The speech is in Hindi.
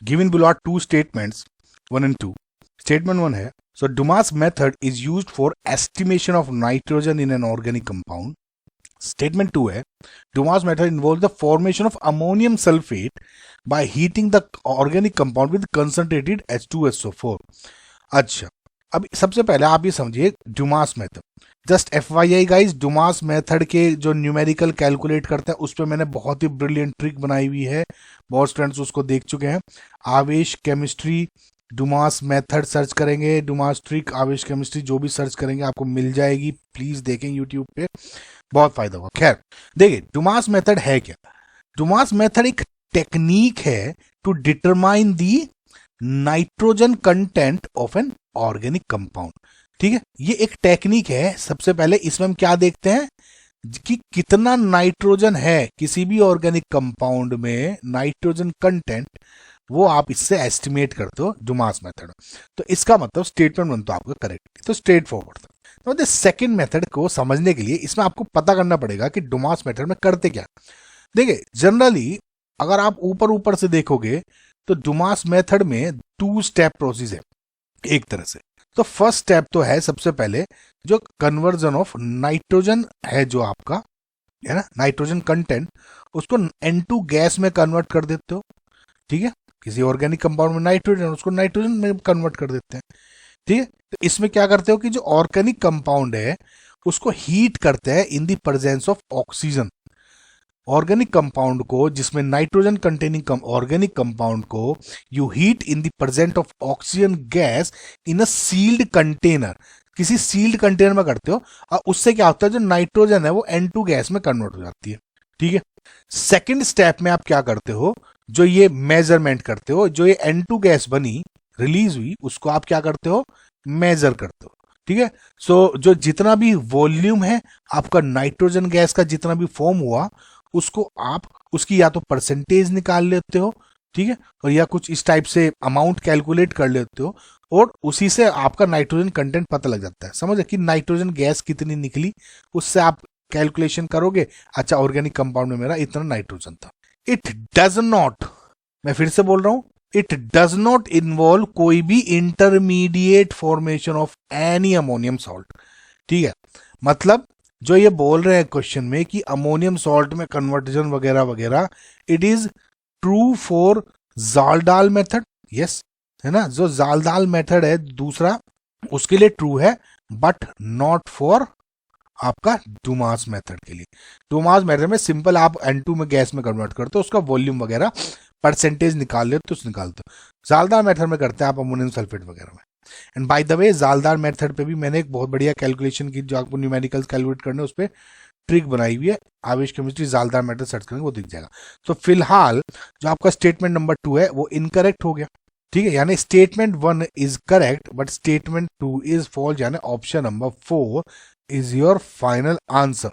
Given below are two statements 1 and 2. Statement 1 है, so Dumas method is used for estimation of nitrogen in an organic compound. Statement 2 है, Dumas method involves the formation of ammonium sulfate by heating the organic compound with concentrated H2SO4. अच्छा, अब सबसे पहले आप ये समझिए Dumas method. Just FYI guys, Dumas method के जो न्यूमेरिकल कैलकुलेट करते हैं उस पर मैंने बहुत ही ब्रिलियंट ट्रिक बनाई हुई है, बहुत स्टूडेंट्स उसको देख चुके हैं. आवेश केमिस्ट्री डुमास मेथड सर्च करेंगे, डुमास ट्रिक आवेश केमिस्ट्री जो भी सर्च करेंगे आपको मिल जाएगी. प्लीज देखें यूट्यूब पे, बहुत फायदा होगा. खैर देखिए, डुमास मेथड है क्या? डुमास मेथड एक टेक्निक है to determine the nitrogen content of an organic compound. ठीक है, ये एक टेक्निक है. सबसे पहले इसमें हम क्या देखते हैं कि कितना नाइट्रोजन है किसी भी ऑर्गेनिक कंपाउंड में, नाइट्रोजन कंटेंट, वो आप इससे एस्टिमेट करते हो डुमास मेथड. तो इसका मतलब स्टेटमेंट 1 तो आपका करेक्ट, तो स्ट्रेट फॉरवर्ड था. तो सेकेंड मेथड को समझने के लिए इसमें आपको पता करना पड़ेगा कि डुमास मेथड में करते क्या. देखिए, जनरली अगर आप ऊपर ऊपर से देखोगे तो डुमास मेथड में 2 स्टेप प्रोसेस है एक तरह से. तो फर्स्ट स्टेप तो है सबसे पहले जो कन्वर्जन ऑफ नाइट्रोजन है, जो आपका है ना नाइट्रोजन कंटेंट, उसको N2 गैस में कन्वर्ट कर देते हो. ठीक है, किसी ऑर्गेनिक कंपाउंड में नाइट्रोजन, उसको नाइट्रोजन में कन्वर्ट कर देते हैं. ठीक है, तो इसमें क्या करते हो कि जो ऑर्गेनिक कंपाउंड है उसको हीट करते हैं in the presence of oxygen. Organic compound को, जिसमें नाइट्रोजन कंटेनिंग ऑर्गेनिक कंपाउंड को you heat in the present of oxygen gas in a sealed container. किसी सील्ड कंटेनर में करते हो और उससे क्या होता है, जो नाइट्रोजन है वो N2 गैस में कन्वर्ट हो जाती है. ठीक है, सेकेंड स्टेप में आप क्या करते हो, जो ये मेजरमेंट करते हो, जो ये N2 गैस बनी रिलीज हुई उसको आप क्या करते हो, मेजर करते हो. ठीक है, सो जो जितना भी वॉल्यूम है आपका नाइट्रोजन गैस का, जितना भी फॉर्म हुआ, उसको आप उसकी या तो परसेंटेज निकाल लेते हो. ठीक है, और या कुछ इस टाइप से अमाउंट कैलकुलेट कर लेते हो और उसी से आपका नाइट्रोजन कंटेंट पता लग जाता है. समझे कि नाइट्रोजन गैस कितनी निकली, उससे आप कैलकुलेशन करोगे, अच्छा ऑर्गेनिक कंपाउंड में मेरा इतना नाइट्रोजन था. इट डज नॉट, मैं फिर से बोल रहा हूं, इट डज नॉट इन्वॉल्व कोई भी intermediate formation of any ammonium salt. ठीक है, मतलब जो ये बोल रहे हैं क्वेश्चन में कि अमोनियम सॉल्ट में कन्वर्जन वगैरह वगैरह, it is true for Kjeldahl method. Yes, है ना, जो जाल्डाल मेथड है दूसरा, उसके लिए ट्रू है, बट नॉट फॉर आपका डुमास मेथड के लिए. डुमास मेथड में सिंपल आप N2 में गैस में कन्वर्ट करते हो, उसका वॉल्यूम वगैरह परसेंटेज निकाल लेते हो, निकालते हो. जालदार मेथड में करते हैं आप अमोनियम सल्फेट वगैरह में. And by the way, Kjeldahl method पे भी मैंने एक बहुत बढ़िया कैलकुलेशन की, जो आपको न्यूमेरिकल्स कैलकुलेट करने उस पर ट्रिक बनाई हुई है. आवेश केमिस्ट्री जालदार मेथड सर्च करेंगे वो दिख जाएगा. तो फिलहाल जो आपका स्टेटमेंट नंबर 2 है वो इनकरेक्ट हो गया. ठीक है, यानी statement 1 is correct but statement 2 is false, यानी option number 4 is your final answer.